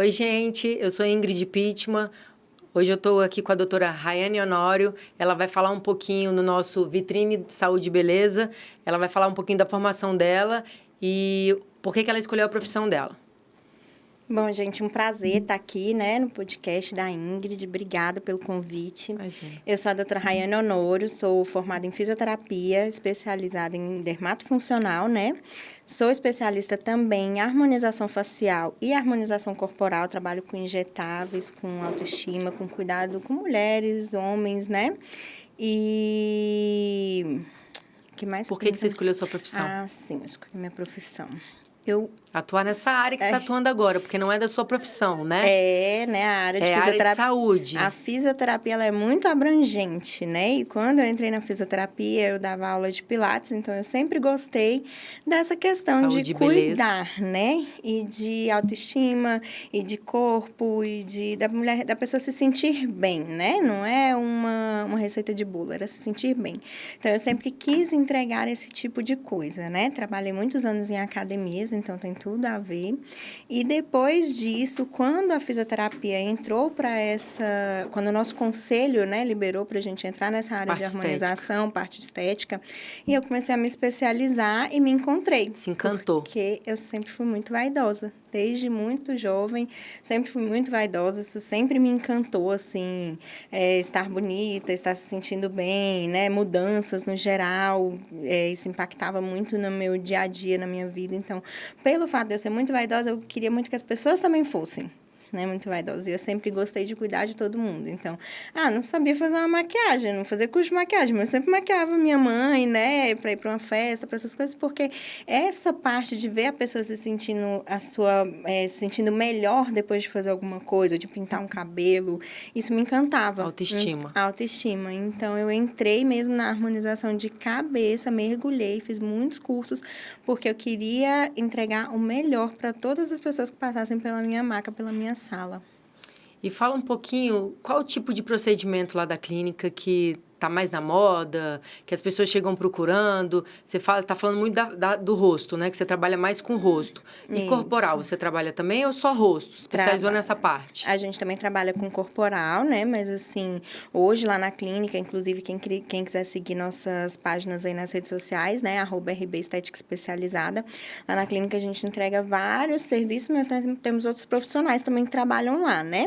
Oi, gente, eu sou Ingrid Pittman. Hoje eu estou aqui com a doutora Rayane Honório. Ela vai falar um pouquinho no nosso Vitrine de Saúde e Beleza. Ela vai falar um pouquinho da formação dela e por que ela escolheu a profissão dela. Bom, gente, um prazer estar aqui, né, no podcast da Ingrid. Obrigada pelo convite. Imagina. Eu sou a doutora Rayane Honório, sou formada em fisioterapia, especializada em dermatofuncional, né? Sou especialista também em harmonização facial e harmonização corporal. Trabalho com injetáveis, com autoestima, com cuidado com mulheres, homens, né? E... que mais? Por que você escolheu sua profissão? Ah, sim, eu escolhi minha profissão. Atuar nessa área que você está atuando agora, porque não é da sua profissão, né? É, né, a área de fisioterapia. Área de saúde. A fisioterapia, ela é muito abrangente, né? E quando eu entrei na fisioterapia, eu dava aula de pilates, então eu sempre gostei dessa questão Saúde de e beleza. cuidar, né? E de autoestima, e de corpo, e da mulher, da pessoa se sentir bem, né? Não é uma receita de bolo, era se sentir bem. Então, eu sempre quis entregar esse tipo de coisa, né? Trabalhei muitos anos em academias, então tem tudo a ver. E depois disso, quando a fisioterapia entrou para quando o nosso conselho, né, liberou para a gente entrar nessa área de harmonização, parte estética, e eu comecei a me especializar e me encontrei. Se encantou. Porque eu sempre fui muito vaidosa. Desde muito jovem, sempre fui muito vaidosa. Isso sempre me encantou, assim, estar bonita, estar se sentindo bem, né? Mudanças no geral, isso impactava muito no meu dia a dia, na minha vida. Então, pelo fato de eu ser muito vaidosa, eu queria muito que as pessoas também fossem, né, muito vaidosa. E eu sempre gostei de cuidar de todo mundo. Então, não sabia fazer uma maquiagem, não fazia curso de maquiagem, mas eu sempre maquiava minha mãe, né, para ir para uma festa, para essas coisas, porque essa parte de ver a pessoa se sentindo se sentindo melhor depois de fazer alguma coisa, de pintar um cabelo, isso me encantava. Autoestima. Autoestima. Então, eu entrei mesmo na harmonização de cabeça, mergulhei, fiz muitos cursos, porque eu queria entregar o melhor para todas as pessoas que passassem pela minha maca, pela minha sala. E fala um pouquinho, qual o tipo de procedimento lá da clínica que está mais na moda, que as pessoas chegam procurando? Você está falando muito do rosto, né? Que você trabalha mais com o rosto. E corporal, você trabalha também ou só rosto? Especializou nessa parte? A gente também trabalha com corporal, né? Mas, assim, hoje lá na clínica, inclusive, quem quiser seguir nossas páginas aí nas redes sociais, né? @RB Estética Especializada. Lá na clínica a gente entrega vários serviços, mas nós temos outros profissionais também que trabalham lá, né?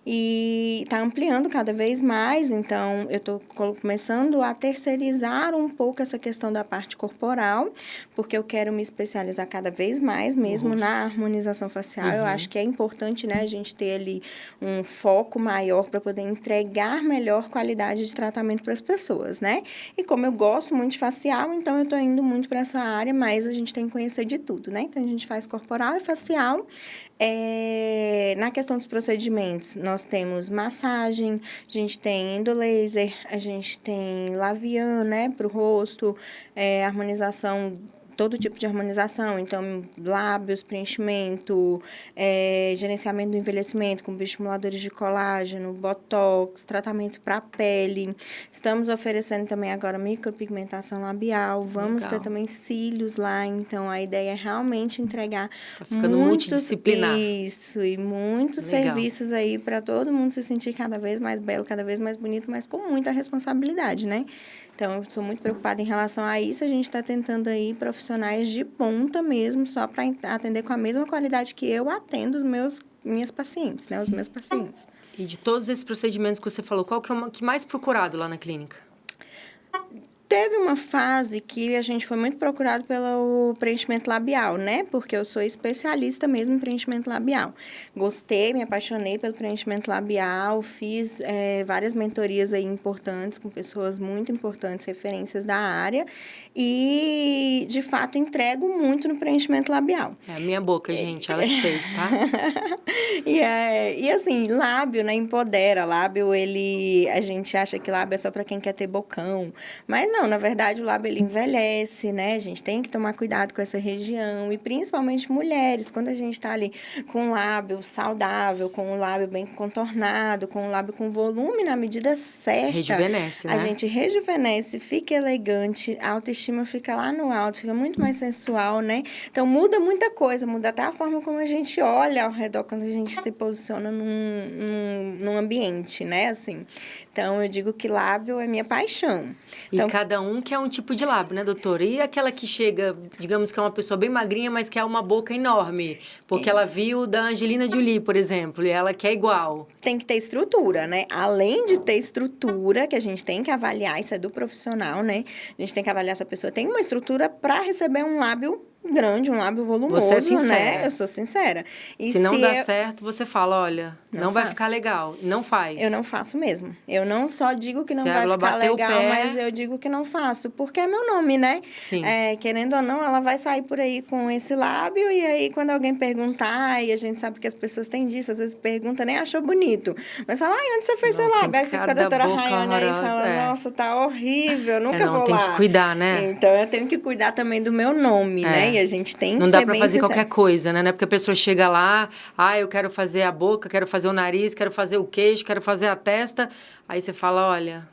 E está ampliando cada vez mais, então eu estou começando a terceirizar um pouco essa questão da parte corporal, porque eu quero me especializar cada vez mais mesmo na harmonização facial. Eu acho que é importante, né, a gente ter ali um foco maior para poder entregar melhor qualidade de tratamento para as pessoas, né? E como eu gosto muito de facial, então eu estou indo muito para essa área, mas a gente tem que conhecer de tudo, né? Então, a gente faz corporal e facial. Na questão dos procedimentos, nós temos massagem, a gente tem endolaser, a gente tem labial, né, para o rosto, harmonização, todo tipo de harmonização, então lábios, preenchimento, gerenciamento do envelhecimento com bioestimuladores de colágeno, botox, tratamento para a pele. Estamos oferecendo também agora micropigmentação labial, vamos ter também cílios lá, então a ideia é realmente entregar multidisciplinar. Isso, e muitos serviços aí para todo mundo se sentir cada vez mais belo, cada vez mais bonito, mas com muita responsabilidade, né? Então, eu sou muito preocupada em relação a isso. A gente está tentando aí profissionais de ponta mesmo, só para atender com a mesma qualidade que eu atendo minhas pacientes, né? Os meus pacientes. E de todos esses procedimentos que você falou, qual que é o que mais procurado lá na clínica? Teve uma fase que a gente foi muito procurado pelo preenchimento labial, né? Porque eu sou especialista mesmo em preenchimento labial. Gostei, me apaixonei pelo preenchimento labial, fiz várias mentorias aí importantes com pessoas muito importantes, referências da área. E, de fato, entrego muito no preenchimento labial. É a minha boca, gente, ela que fez, tá? E assim, lábio, né? Empodera. Lábio, a gente acha que lábio é só para quem quer ter bocão. Mas não. Não, na verdade, o lábio, ele envelhece, né? A gente tem que tomar cuidado com essa região. E principalmente mulheres, quando a gente tá ali com o lábio saudável, com o lábio bem contornado, com o lábio com volume na medida certa. Rejuvenesce, né? A gente rejuvenesce, fica elegante, a autoestima fica lá no alto, fica muito mais sensual, né? Então, muda muita coisa, muda até a forma como a gente olha ao redor quando a gente se posiciona num ambiente, né? Assim. Então, eu digo que lábio é minha paixão. Então, e cada um quer um tipo de lábio, né, doutora? E aquela que chega, digamos que é uma pessoa bem magrinha, mas quer uma boca enorme, porque ela viu da Angelina Jolie, por exemplo, e ela quer igual. Tem que ter estrutura, né? Além de ter estrutura, que a gente tem que avaliar, isso é do profissional, né? A gente tem que avaliar se a pessoa tem uma estrutura para receber um lábio grande, um lábio volumoso, Você é sincera. né? Eu sou sincera. E se não dá certo, você fala, olha, não vai ficar legal. Não faz. Eu não faço mesmo. Eu não só digo que não vai ficar legal, mas eu digo que não faço. Porque é meu nome, né? Sim. Querendo ou não, ela vai sair por aí com esse lábio. E aí, quando alguém perguntar, e a gente sabe que as pessoas têm disso, às vezes pergunta, nem achou bonito. Mas fala, ai, onde você fez seu lábio? Aí fiz com a doutora Rayane aí e fala, nossa, tá horrível, nunca vou lá. Tem que cuidar, né? Então, eu tenho que cuidar também do meu nome, né? E a gente tem que não ser dá pra bem fazer sincero. qualquer coisa, né? Não é porque a pessoa chega lá, eu quero fazer a boca, quero fazer o nariz, quero fazer o queixo, quero fazer a testa. Aí você fala, olha,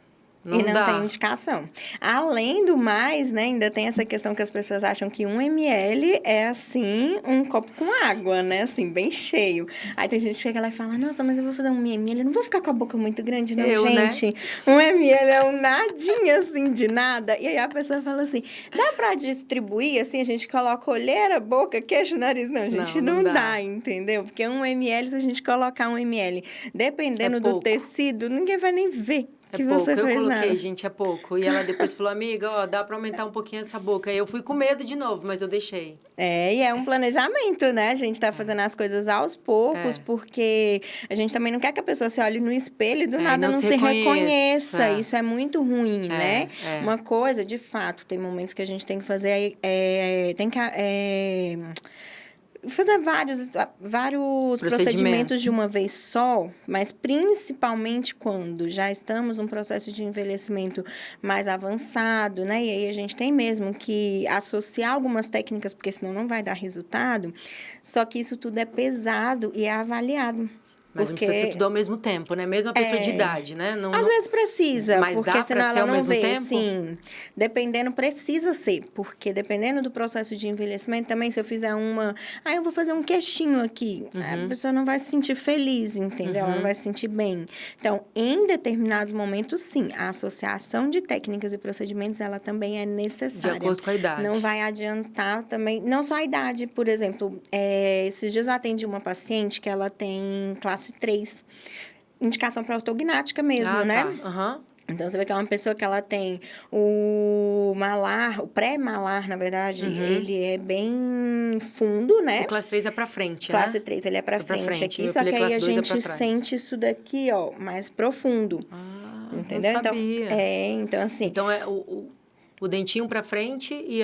não dá. Tem indicação. Além do mais, né, ainda tem essa questão que as pessoas acham que 1 ml é, assim, um copo com água, né? Assim, bem cheio. Aí tem gente que chega lá e fala, nossa, mas eu vou fazer 1 ml, eu não vou ficar com a boca muito grande, não, gente. Né? 1 ml é um nadinha, assim, de nada. E aí a pessoa fala assim, dá pra distribuir, assim, a gente coloca olheira, boca, queixo, nariz? Não, gente, não dá, entendeu? Porque 1 ml, se a gente colocar 1 ml, dependendo do tecido, ninguém vai nem ver. É pouco, eu coloquei, gente, é pouco. E ela depois falou, amiga, ó, dá pra aumentar um pouquinho essa boca. Aí eu fui com medo de novo, mas eu deixei. E é um planejamento, né? A gente tá fazendo as coisas aos poucos, porque a gente também não quer que a pessoa se olhe no espelho e do nada não se reconheça. Isso é muito ruim, né? Uma coisa, de fato, tem momentos que a gente tem que fazer, fazer vários procedimentos de uma vez só, mas principalmente quando já estamos num processo de envelhecimento mais avançado, né? E aí a gente tem mesmo que associar algumas técnicas, porque senão não vai dar resultado. Só que isso tudo é pesado e é avaliado. Mas não precisa ser tudo ao mesmo tempo, né? Mesmo a pessoa de idade, né? Às vezes precisa, mas porque dá senão pra ser ela ao não mesmo vê. tempo? Sim, dependendo precisa ser, porque dependendo do processo de envelhecimento também, se eu fizer eu vou fazer um queixinho aqui, a pessoa não vai se sentir feliz, entendeu? Ela não vai se sentir bem. Então, em determinados momentos, sim, a associação de técnicas e procedimentos, ela também é necessária. De acordo com a idade. Não vai adiantar também, não só a idade, por exemplo, esses dias eu atendi uma paciente que ela tem classe 3, indicação para ortognática mesmo, né? Tá. Então, você vê que é uma pessoa que ela tem o malar, o pré-malar, na verdade, ele é bem fundo, né? O classe 3 é pra frente, classe 3, ele é pra frente aqui, só que aí a gente sente isso daqui, ó, mais profundo. Entendeu? Não sabia. Então assim... Então, é o dentinho pra frente e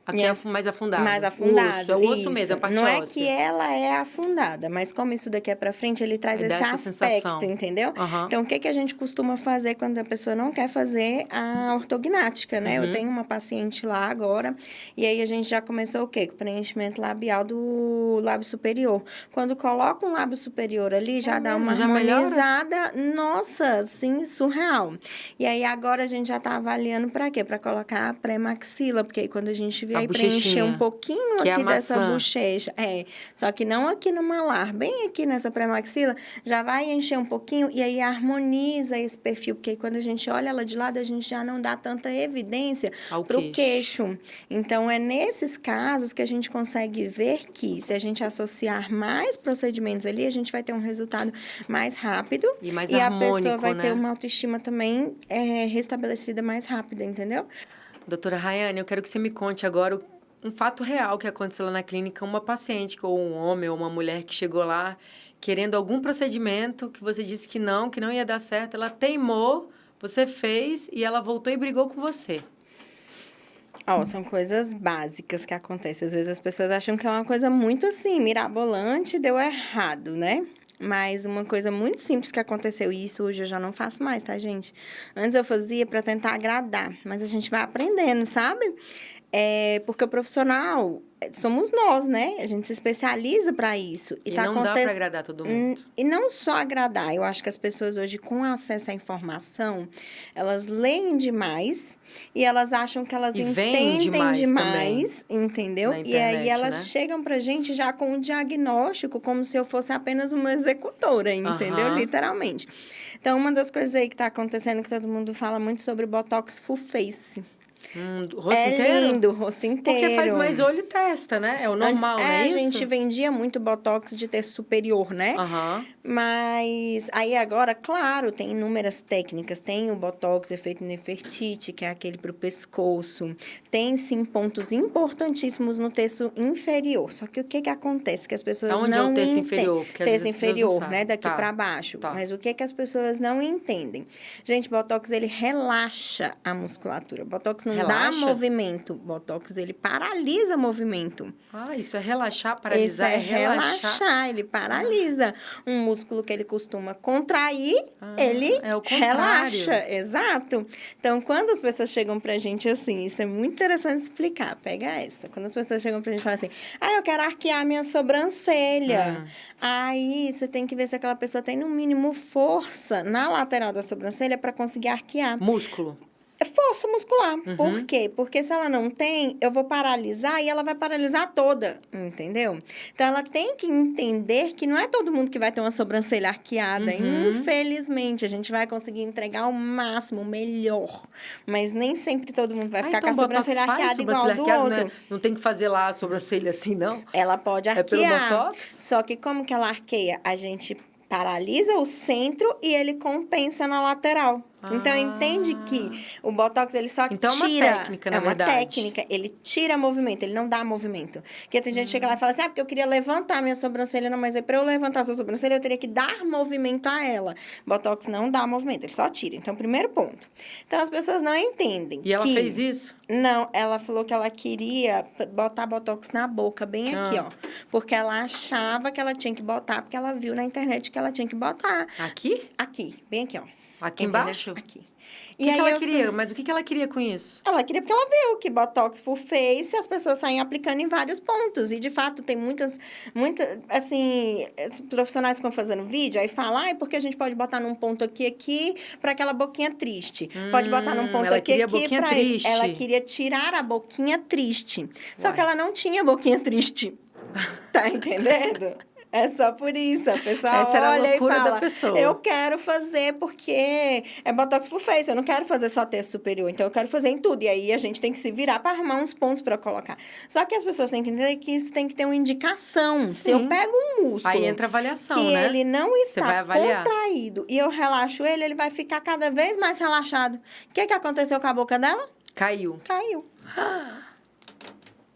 aqui é mais afundado. Mais afundado. O osso, é o osso mesmo, a parte não óssea. É que ela é afundada, mas como isso daqui é pra frente, ele traz esse aspecto, sensação. Entendeu? Então, o que a gente costuma fazer quando a pessoa não quer fazer a ortognática, né? Eu tenho uma paciente lá agora, e aí a gente já começou o quê? Com o preenchimento labial do lábio superior. Quando coloca um lábio superior ali, já dá uma harmonizada, nossa, assim, surreal. E aí, agora a gente já tá avaliando pra quê? Pra colocar a pré-maxila, porque aí quando a gente vê aí preencher um pouquinho aqui dessa bochecha. Só que não aqui no malar, bem aqui nessa pré-maxila, já vai encher um pouquinho e aí harmoniza esse perfil, porque aí quando a gente olha ela de lado, a gente já não dá tanta evidência para o queixo. Então, é nesses casos que a gente consegue ver que se a gente associar mais procedimentos ali, a gente vai ter um resultado mais rápido e mais harmônico, a pessoa vai ter uma autoestima também restabelecida mais rápida, entendeu? Doutora Rayane, eu quero que você me conte agora um fato real que aconteceu lá na clínica. Uma paciente, ou um homem ou uma mulher que chegou lá querendo algum procedimento que você disse que não ia dar certo. Ela teimou, você fez e ela voltou e brigou com você. São coisas básicas que acontecem. Às vezes as pessoas acham que é uma coisa muito assim, mirabolante, deu errado, né? Mas uma coisa muito simples que aconteceu, e isso hoje eu já não faço mais, tá, gente? Antes eu fazia para tentar agradar, mas a gente vai aprendendo, sabe? Porque o profissional somos nós, né? A gente se especializa para isso. E tá não dá para agradar todo mundo. E não só agradar. Eu acho que as pessoas hoje, com acesso à informação, elas leem demais e elas acham que elas entendem demais, entendeu? Internet, e aí elas chegam pra gente já com um diagnóstico, como se eu fosse apenas uma executora, entendeu? Literalmente. Então, uma das coisas aí que tá acontecendo, que todo mundo fala muito sobre Botox Full Face. O rosto inteiro? Lindo, o rosto inteiro. Porque faz mais olho e testa, né? É o normal, não é isso? A gente vendia muito Botox de terço superior, né? Mas aí agora, claro, tem inúmeras técnicas. Tem o Botox efeito Nefertiti, que é aquele para o pescoço. Tem, sim, pontos importantíssimos no terço inferior. Só que o que acontece? Que as pessoas não entendem. Onde é o terço inferior? Porque terço inferior, né? Daqui para baixo. Mas o que as pessoas não entendem? Gente, Botox, ele relaxa a musculatura. Botox não dá movimento. Botox, ele paralisa movimento. Isso é relaxar, paralisar, é relaxar. Ele paralisa. Um músculo que ele costuma contrair, ele relaxa. Exato. Então, quando as pessoas chegam pra gente assim, isso é muito interessante explicar. Pega essa. Quando as pessoas chegam pra gente e falam assim, eu quero arquear minha sobrancelha. Aí, você tem que ver se aquela pessoa tem, no mínimo, força na lateral da sobrancelha para conseguir arquear. Músculo. Força muscular. Por quê? Porque se ela não tem, eu vou paralisar e ela vai paralisar toda, entendeu? Então, ela tem que entender que não é todo mundo que vai ter uma sobrancelha arqueada. Infelizmente, a gente vai conseguir entregar o máximo, o melhor. Mas nem sempre todo mundo vai ficar com a sobrancelha arqueada igual ao do outro. Não tem que fazer lá a sobrancelha assim, não? Ela pode arquear. É pelo Botox? Só que como que ela arqueia? A gente paralisa o centro e ele compensa na lateral. Então, entende que o Botox, ele só tira... Então, é uma técnica, na verdade. É uma técnica. Ele tira movimento, ele não dá movimento. Porque tem gente que chega lá e fala assim, porque eu queria levantar minha sobrancelha. Não, mas para eu levantar a sua sobrancelha, eu teria que dar movimento a ela. Botox não dá movimento, ele só tira. Então, primeiro ponto. Então, as pessoas não entendem. E ela fez isso? Não, ela falou que ela queria botar Botox na boca, bem aqui, ó. Porque ela achava que ela tinha que botar, porque ela viu na internet que ela tinha que botar. Aqui? Aqui, bem aqui, ó. Aqui embaixo? Aqui. O que ela queria? Mas o que ela queria com isso? Ela queria porque ela viu que Botox Full Face, as pessoas saem aplicando em vários pontos. E, de fato, tem muitas, assim, profissionais que estão fazendo vídeo, aí falam, porque a gente pode botar num ponto aqui, para aquela boquinha triste. Pode botar num ponto aqui, para isso. Ela queria tirar a boquinha triste. Só que ela não tinha boquinha triste. Tá entendendo? É só por isso. A pessoa olha e fala, da pessoa. Eu quero fazer porque é Botox Full Face, eu não quero fazer só terço superior, então eu quero fazer em tudo. E aí, a gente tem que se virar para arrumar uns pontos para colocar. Só que as pessoas têm que entender que isso tem que ter uma indicação. Sim. Se eu pego um músculo... Aí entra a avaliação, que né? ele não está contraído e eu relaxo ele vai ficar cada vez mais relaxado. O que aconteceu com a boca dela? Caiu.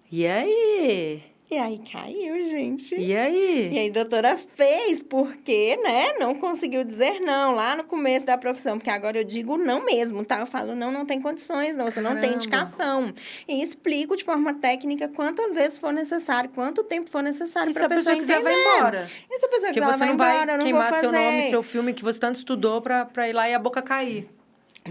E aí? E aí, caiu, gente. E aí? E aí, doutora fez, porque, né, não conseguiu dizer não lá no começo da profissão. Porque agora eu digo não mesmo, tá? Eu falo, não tem condições, não. Você não tem indicação. E explico de forma técnica quantas vezes for necessário, quanto tempo for necessário para a pessoa entender. E se a pessoa quiser, vai embora? E se a pessoa quiser, ela vai embora, eu não vou fazer. Queimar seu nome, seu filme que você tanto estudou para ir lá e a boca cair.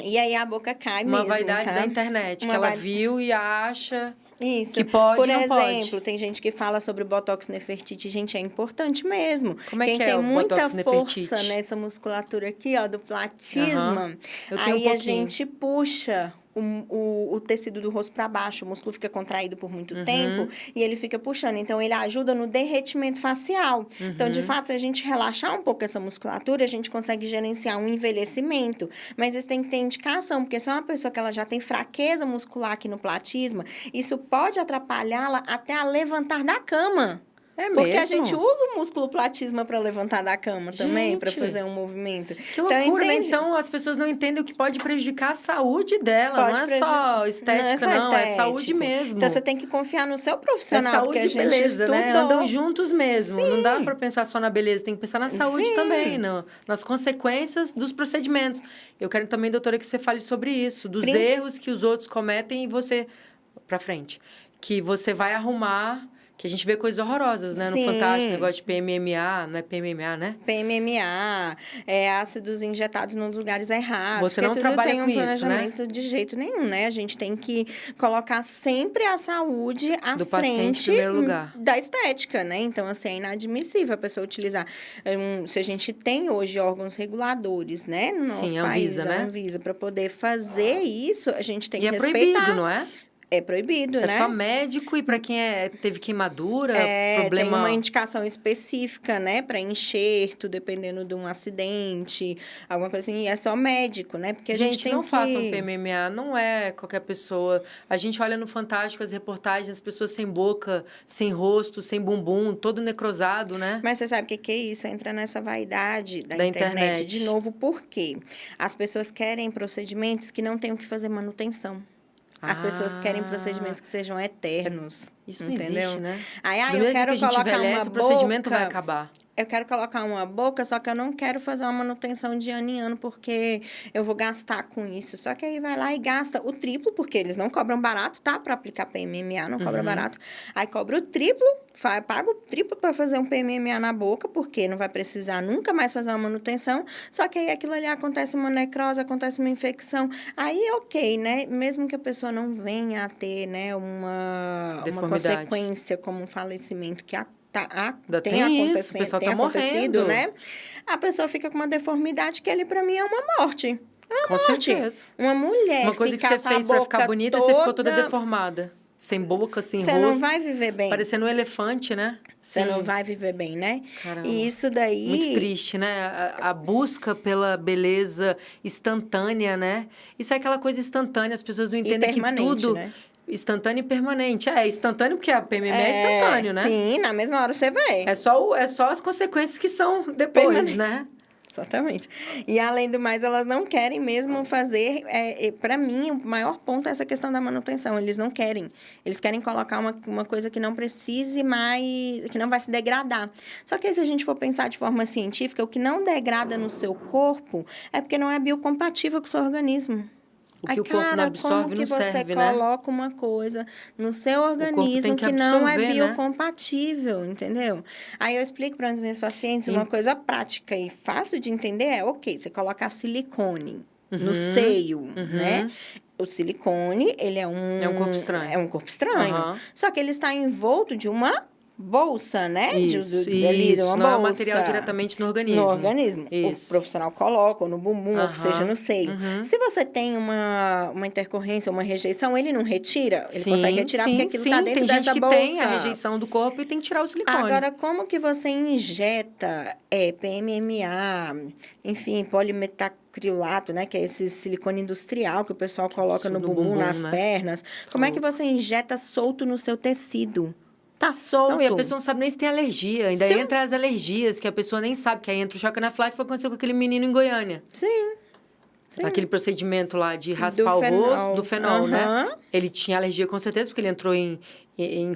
E aí, a boca cai mesmo, Uma vaidade da internet, que ela viu e acha... Isso. Que pode, por não exemplo, pode. Tem gente que fala sobre o Botox Nefertiti. Gente, é importante mesmo. Como é Quem que tem é o muita Botox força Nefertiti? nessa musculatura aqui, ó, do platisma, aí a gente puxa o tecido do rosto para baixo, o músculo fica contraído por muito tempo e ele fica puxando. Então, ele ajuda no derretimento facial. Então, de fato, se a gente relaxar um pouco essa musculatura, a gente consegue gerenciar um envelhecimento. Mas isso tem que ter indicação, porque se é uma pessoa que ela já tem fraqueza muscular aqui no platisma, isso pode atrapalhá-la até a levantar da cama. É porque mesmo? A gente usa o músculo platisma para levantar da cama também, para fazer um movimento. Que loucura, né? Então, as pessoas não entendem o que pode prejudicar a saúde dela. Não é só estética, não. É saúde mesmo. Então, você tem que confiar no seu profissional, saúde porque a gente beleza, estudou. Né? Andam juntos mesmo. Sim. Não dá para pensar só na beleza, tem que pensar na saúde também, nas consequências dos procedimentos. Eu quero também, doutora, que você fale sobre isso, dos erros que os outros cometem e você... Para frente. Que você vai arrumar... Que a gente vê coisas horrorosas, né? No Sim. Fantástico, negócio de PMMA, não é PMMA, né? PMMA, ácidos injetados nos lugares errados. Você não tudo trabalha tem um com isso, né? planejamento de jeito nenhum, né? A gente tem que colocar sempre a saúde à Do paciente em frente primeiro lugar. da estética, né? Então, assim, é inadmissível a pessoa utilizar. Se a gente tem hoje órgãos reguladores, né? No nosso Sim, país, Anvisa, né? a Anvisa, para poder fazer isso, a gente tem E que é respeitar. proibido, não é? É proibido, É né? só médico e para quem teve queimadura, Tem problema... uma indicação específica, né, para enxerto, dependendo de um acidente, alguma coisa assim, e é só médico, né? Porque a gente tem não que... façam PMMA, não é qualquer pessoa. A gente olha no Fantástico as reportagens, as pessoas sem boca, sem rosto, sem bumbum, todo necrosado, né? Mas você sabe o que é isso? Entra nessa vaidade da internet. De novo, por quê? As pessoas querem procedimentos que não tenham que fazer manutenção. As pessoas querem procedimentos que sejam eternos. Isso não entendeu? existe, né? Aí, Do eu mesmo quero que a gente colocar envelhece, uma o procedimento boca, vai acabar. Eu quero colocar uma boca, só que eu não quero fazer uma manutenção de ano em ano, porque eu vou gastar com isso. Só que aí vai lá e gasta o triplo, porque eles não cobram barato, tá? Para aplicar PMMA, não cobra barato. Aí cobra o triplo, paga o triplo para fazer um PMMA na boca, porque não vai precisar nunca mais fazer uma manutenção. Só que aí aquilo ali acontece uma necrose, acontece uma infecção. Aí, ok, né? Mesmo que a pessoa não venha a ter, né, uma consequência como um falecimento que tem isso, o pessoal tá acontecido, morrendo, né? A pessoa fica com uma deformidade que ali para mim é uma morte. Com certeza. Uma mulher uma coisa que você fez para ficar bonita, você ficou toda deformada. Sem boca, sem rosto. Você não vai viver bem. Parecendo um elefante, né? Você não vai viver bem, né? Caramba. E isso daí... Muito triste, né? A busca pela beleza instantânea, né? Isso é aquela coisa instantânea, as pessoas não entendem que tudo... Né? Instantâneo e permanente. É instantâneo porque a PMMA é instantâneo, né? Sim, na mesma hora você vê. É só as consequências que são depois, né? Exatamente. E, além do mais, elas não querem mesmo fazer... para mim, o maior ponto é essa questão da manutenção. Eles não querem. Eles querem colocar uma coisa que não precise mais... que não vai se degradar. Só que aí, se a gente for pensar de forma científica, o que não degrada no seu corpo é porque não é biocompatível com o seu organismo. O que o corpo não absorve não serve, né? Como que você coloca uma coisa no seu organismo que não é biocompatível, entendeu? Aí eu explico para os meus pacientes uma coisa prática e fácil de entender ok, você coloca silicone no seio, né? O silicone, ele é um corpo estranho. É um corpo estranho. Só que ele está envolto de uma bolsa, né? Isso, uma não bolsa. é um material diretamente no organismo. No organismo. Isso. O profissional coloca, ou no bumbum, ou que seja no seio. Se você tem uma intercorrência, uma rejeição, ele não retira? Ele consegue retirar porque aquilo está dentro dessa bolsa. Tem gente que tem a rejeição do corpo e tem que tirar o silicone. Agora, como que você injeta PMMA, enfim, polimetacrilato, né? Que é esse silicone industrial que o pessoal coloca no bumbum, nas pernas. Como é que você injeta solto no seu tecido? Tá solto. Não, e a pessoa não sabe nem se tem alergia. Ainda entra as alergias, que a pessoa nem sabe. Que aí entra o choque anafilático, foi acontecer com aquele menino em Goiânia. Sim. Aquele procedimento lá de raspar o rosto, do fenol, né? Ele tinha alergia com certeza, porque ele entrou em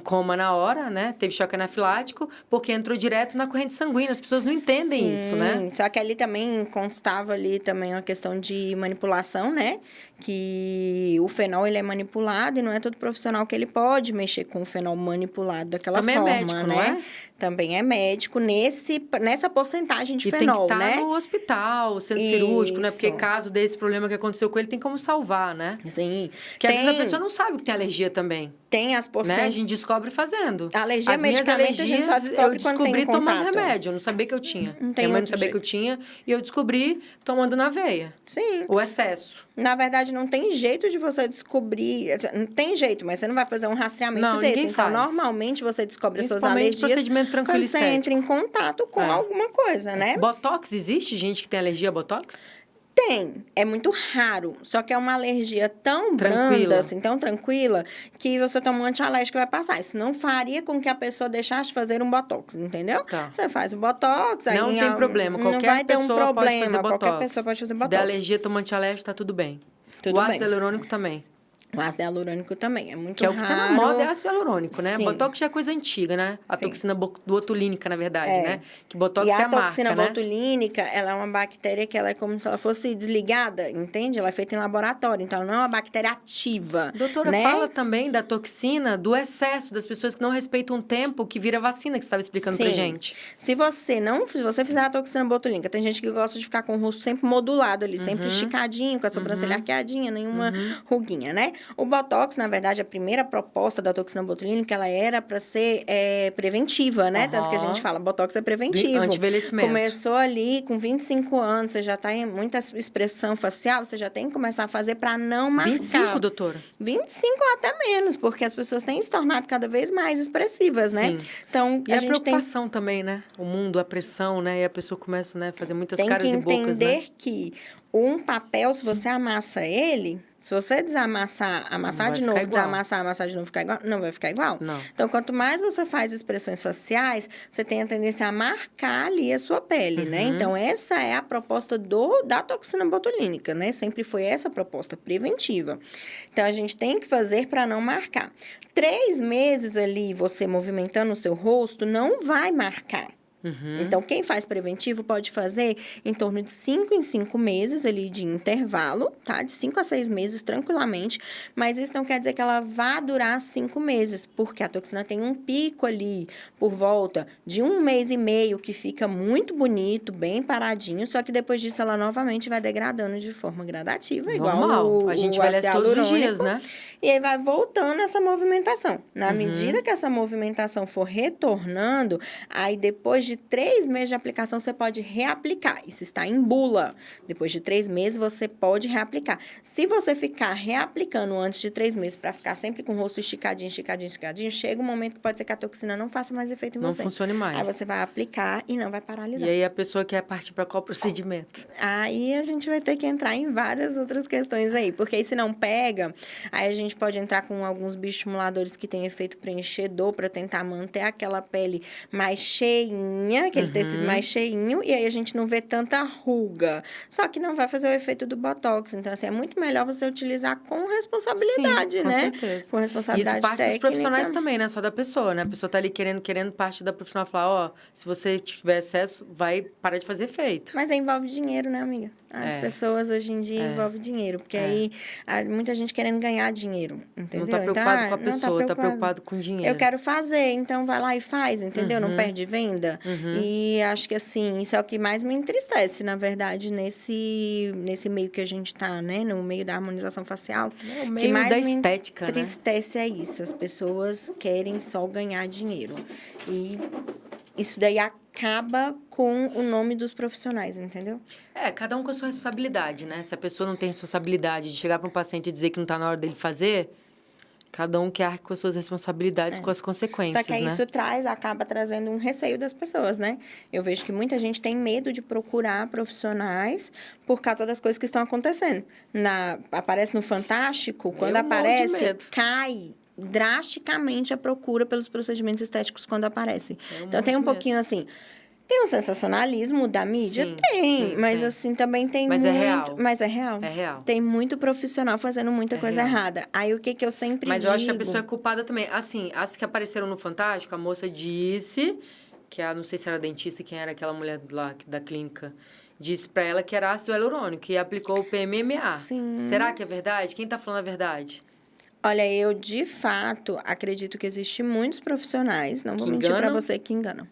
coma na hora, né? Teve choque anafilático, porque entrou direto na corrente sanguínea. As pessoas não entendem isso, né? Só que ali também constava ali também uma questão de manipulação, né? Que o fenol, ele é manipulado e não é todo profissional que ele pode mexer com o fenol manipulado daquela também forma, é médico, né? Não é? Também é médico nessa porcentagem de fenol, tem que estar né? no hospital, centro cirúrgico, né? Porque caso desse problema que aconteceu com ele, tem como salvar, né? Sim. Porque às vezes a pessoa não sabe que tem alergia também. Tem as porcentagens. Né? A gente descobre fazendo. Alergia é medicamento, alergias, a gente só descobre eu descobri tomando contato. remédio. Eu não sabia que eu tinha. Minha mãe não sabia que eu tinha. E eu descobri tomando na veia. Sim. O excesso. Na verdade, não tem jeito de você descobrir... Não tem jeito, mas você não vai fazer um rastreamento desse. Então, faz. Normalmente, você descobre as suas alergias... procedimento tranquilo quando você entra em contato com alguma coisa, né? Botox, existe gente que tem alergia a Botox? Tem. É muito raro. Só que é uma alergia tão branda, assim, tão tranquila, que você toma um antialérgico e vai passar. Isso não faria com que a pessoa deixasse de fazer um Botox, entendeu? Tá. Você faz o Botox... Não aí tem problema. Qualquer não vai ter pessoa um problema. pode fazer Botox. Qualquer pessoa pode fazer Botox. Se der alergia, toma antialérgico, tá tudo bem. Tudo o bem. ácido hialurônico também. O ácido hialurônico também, é muito Que é o raro. que tá na moda, é ácido hialurônico, né? Sim. Botox já é coisa antiga, né? A Sim. toxina botulínica, na verdade, né? Que Botox E é a a marca, toxina né? botulínica, ela é uma bactéria que ela é como se ela fosse desligada, entende? Ela é feita em laboratório, então ela não é uma bactéria ativa, Doutora, né? fala também da toxina, do excesso das pessoas que não respeitam o tempo que vira vacina, que você estava explicando pra gente. Se você fizer a toxina botulínica, tem gente que gosta de ficar com o rosto sempre modulado ali, sempre esticadinho, com a sobrancelha arqueadinha, nenhuma ruguinha, né? O Botox, na verdade, a primeira proposta da toxina botulínica, ela era para ser preventiva, né? Tanto que a gente fala, Botox é preventivo. Anti-envelhecimento. Começou ali com 25 anos, você já tá em muita expressão facial, você já tem que começar a fazer para não marcar. 25, doutora? 25 ou até menos, porque as pessoas têm se tornado cada vez mais expressivas, né? Então, e a preocupação também, né? O mundo, a pressão, né? E a pessoa começa, né, a fazer muitas caras e bocas, né? Tem que entender que um papel, se você amassa ele, se você desamassar, amassar de novo, desamassar, amassar de novo, ficar igual, não vai ficar igual. Não. Então, quanto mais você faz expressões faciais, você tem a tendência a marcar ali a sua pele, né? Então, essa é a proposta da toxina botulínica, né? Sempre foi essa a proposta preventiva. Então, a gente tem que fazer para não marcar. 3 meses ali, você movimentando o seu rosto, não vai marcar. Então, quem faz preventivo pode fazer em torno de 5 em 5 meses ali de intervalo, tá? De 5 a 6 meses, tranquilamente. Mas isso não quer dizer que ela vá durar 5 meses, porque a toxina tem um pico ali por volta de 1 mês e meio, que fica muito bonito, bem paradinho, só que depois disso ela novamente vai degradando de forma gradativa, igual a gente envelhece todos os dias, né? E aí vai voltando essa movimentação. Na medida que essa movimentação for retornando, aí depois de 3 meses de aplicação, você pode reaplicar. Isso está em bula. Depois de 3 meses, você pode reaplicar. Se você ficar reaplicando antes de 3 meses para ficar sempre com o rosto esticadinho, chega um momento que pode ser que a toxina não faça mais efeito em você. Não funcione mais. Aí você vai aplicar e não vai paralisar. E aí a pessoa quer partir para qual procedimento? Aí a gente vai ter que entrar em várias outras questões aí. Porque aí se não pega, aí a gente pode entrar com alguns bioestimuladores que têm efeito preenchedor para tentar manter aquela pele mais cheinha, aquele tecido mais cheinho, e aí a gente não vê tanta ruga. Só que não vai fazer o efeito do Botox. Então, assim, é muito melhor você utilizar com responsabilidade, com né? Certeza. Com responsabilidade técnica. Isso parte dos profissionais também, né? Só da pessoa, né? A pessoa tá ali querendo parte da profissional falar, ó, se você tiver excesso, vai parar de fazer efeito. Mas aí envolve dinheiro, né, amiga? As pessoas hoje em dia envolvem dinheiro, porque aí há muita gente querendo ganhar dinheiro, entendeu? Não tá preocupado com a pessoa, tá preocupado com o dinheiro. Eu quero fazer, então vai lá e faz, entendeu? Não perde venda. E acho que, assim, isso é o que mais me entristece, na verdade, nesse meio que a gente tá, né? No meio da harmonização facial. É o meio da estética, né? O que mais me entristece é isso. As pessoas querem só ganhar dinheiro. E isso daí acaba com o nome dos profissionais, entendeu? Cada um com a sua responsabilidade, né? Se a pessoa não tem responsabilidade de chegar para um paciente e dizer que não está na hora dele fazer, cada um que arque com as suas responsabilidades, com as consequências, Só que aí né? isso acaba trazendo um receio das pessoas, né? Eu vejo que muita gente tem medo de procurar profissionais por causa das coisas que estão acontecendo. Aparece no Fantástico, quando aparece, cai drasticamente a procura pelos procedimentos estéticos quando aparecem. Então, tem um pouquinho assim... Tem um sensacionalismo da mídia? Sim, mas tem. Assim, também tem muito... É real. Mas é real. É real. Tem muito profissional fazendo muita coisa errada. Aí, o que eu sempre Mas digo... eu acho que a pessoa é culpada também. Assim, as que apareceram no Fantástico, a moça disse que não sei se era dentista, quem era aquela mulher lá da clínica, disse pra ela que era ácido hialurônico e aplicou o PMMA. Sim. Será que é verdade? Quem tá falando a verdade? Olha, eu, de fato, acredito que existem muitos profissionais, não vou mentir pra você, que enganam.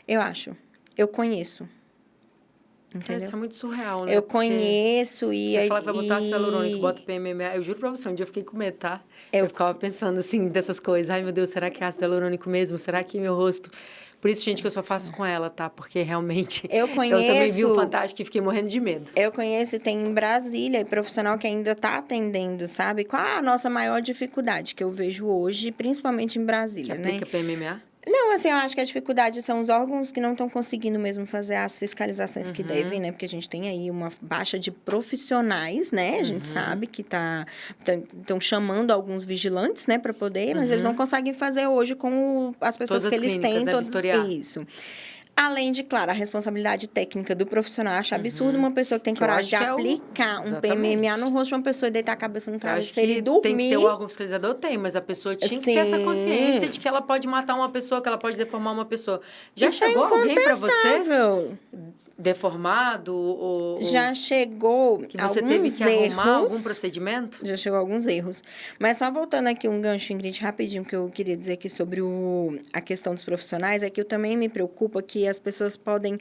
Eu acho. Eu conheço. Entendeu? Isso é muito surreal, né? Eu conheço e... Você fala que vai botar ácido hialurônico, bota PMMA. Eu juro pra você, um dia eu fiquei com medo, tá? Eu ficava pensando, assim, dessas coisas. Ai, meu Deus, será que é ácido hialurônico mesmo? Será que meu rosto... Por isso, gente, que eu só faço com ela, tá? Porque realmente... Eu também vi o Fantástico e fiquei morrendo de medo. Eu conheço e tem em Brasília, profissional que ainda tá atendendo, sabe? Qual a nossa maior dificuldade que eu vejo hoje, principalmente em Brasília, que né? aplica PMMA? Não, assim, eu acho que a dificuldade são os órgãos que não estão conseguindo mesmo fazer as fiscalizações que devem, né? Porque a gente tem aí uma baixa de profissionais, né? A gente sabe que estão chamando alguns vigilantes, né? Para poder, mas eles não conseguem fazer hoje com as pessoas que eles têm. Todas as clínicas, Isso. Além de, claro, a responsabilidade técnica do profissional. Acho absurdo uma pessoa que tem coragem de aplicar um PMMA no rosto de uma pessoa e deitar a cabeça no travesseiro e dormir. Tem que ter o órgão fiscalizador, tem, mas a pessoa tinha que ter essa consciência de que ela pode matar uma pessoa, que ela pode deformar uma pessoa. Já Isso chegou alguém para você incontestável. deformado ou Já chegou que você alguns teve que arrumar erros. algum procedimento? Já chegou alguns erros. Mas só voltando aqui um gancho, Ingrid, rapidinho, que eu queria dizer aqui sobre a questão dos profissionais, é que eu também me preocupa que as pessoas podem...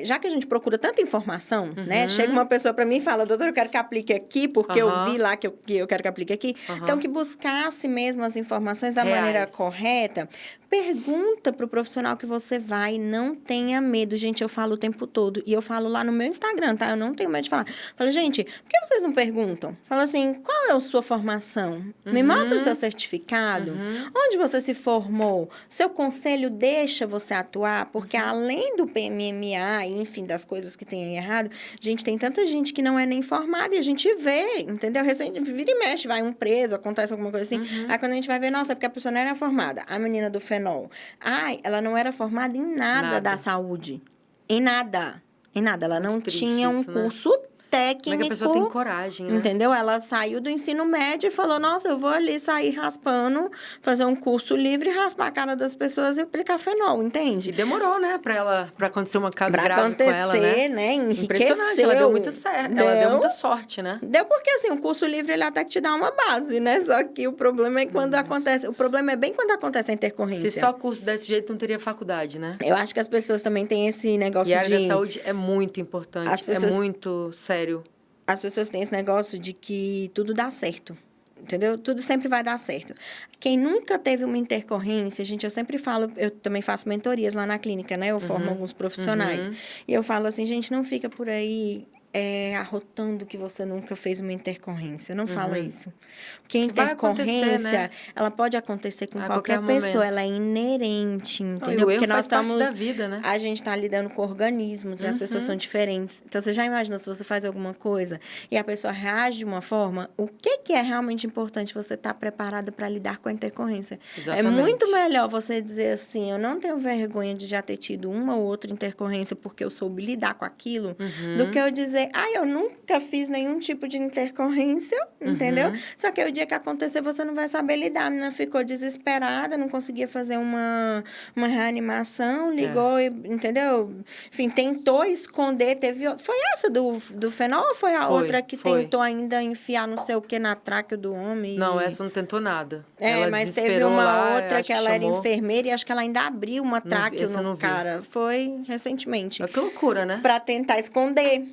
já que a gente procura tanta informação, né? Chega uma pessoa para mim e fala, doutor, eu quero que aplique aqui, porque eu vi lá que eu quero que aplique aqui. Então, que buscasse mesmo as informações da maneira correta. Pergunta para o profissional que você vai, não tenha medo. Gente, eu falo o tempo todo. E eu falo lá no meu Instagram, tá? Eu não tenho medo de falar. Falo, gente, por que vocês não perguntam? Fala assim, qual é a sua formação? Me mostra o seu certificado. Onde você se formou? Seu conselho deixa você atuar? Porque além do PMMA, enfim, das coisas que tem aí errado, gente, tem tanta gente que não é nem formada e a gente vê, entendeu? Vira e mexe, vai um preso, acontece alguma coisa assim. Aí quando a gente vai ver, nossa, é porque a pessoa não era formada. A menina do fenol. Ai, ela não era formada em nada da saúde. Em nada. Em nada. Ela não tinha um curso técnico. Como é que a pessoa tem coragem, né? Entendeu? Ela saiu do ensino médio e falou, nossa, eu vou ali sair raspando, fazer um curso livre, raspar a cara das pessoas e aplicar fenol, entende? E demorou, né, pra acontecer uma casa grave com ela, né? Enriqueceu. Impressionante, ela deu muita certo, ela deu muita sorte, né? Deu porque, assim, o curso livre, ele até que te dá uma base, né? Só que o problema é quando acontece... O problema é bem quando acontece a intercorrência. Se só curso desse jeito, não teria faculdade, né? Eu acho que as pessoas também têm esse negócio de... E a área da saúde é muito importante, é muito sério. As pessoas têm esse negócio de que tudo dá certo. Entendeu? Tudo sempre vai dar certo. Quem nunca teve uma intercorrência, gente, eu sempre falo, eu também faço mentorias lá na clínica, né? Eu formo alguns profissionais. E eu falo assim, gente, não fica por aí arrotando que você nunca fez uma intercorrência. Não fala isso. Porque a intercorrência, né? Ela pode acontecer com qualquer pessoa. Ela é inerente, entendeu? Porque nós estamos... parte da vida, né? A gente está lidando com organismos e as pessoas são diferentes. Então, você já imaginou se você faz alguma coisa e a pessoa reage de uma forma? O que é realmente importante você estar preparada para lidar com a intercorrência? Exatamente. É muito melhor você dizer assim, eu não tenho vergonha de já ter tido uma ou outra intercorrência porque eu soube lidar com aquilo, do que eu dizer, eu nunca fiz nenhum tipo de intercorrência, entendeu? Só que aí, o dia que acontecer, você não vai saber lidar. A menina ficou desesperada, não conseguia fazer uma reanimação, ligou, entendeu? Enfim, tentou esconder, Foi essa do fenol ou foi a outra que tentou ainda enfiar não sei o que na tráquea do homem? Não, essa não tentou nada. Ela mas teve uma outra que ela era enfermeira e acho que ela ainda abriu uma tráquea no cara. Foi recentemente. Que loucura, né? Pra tentar esconder.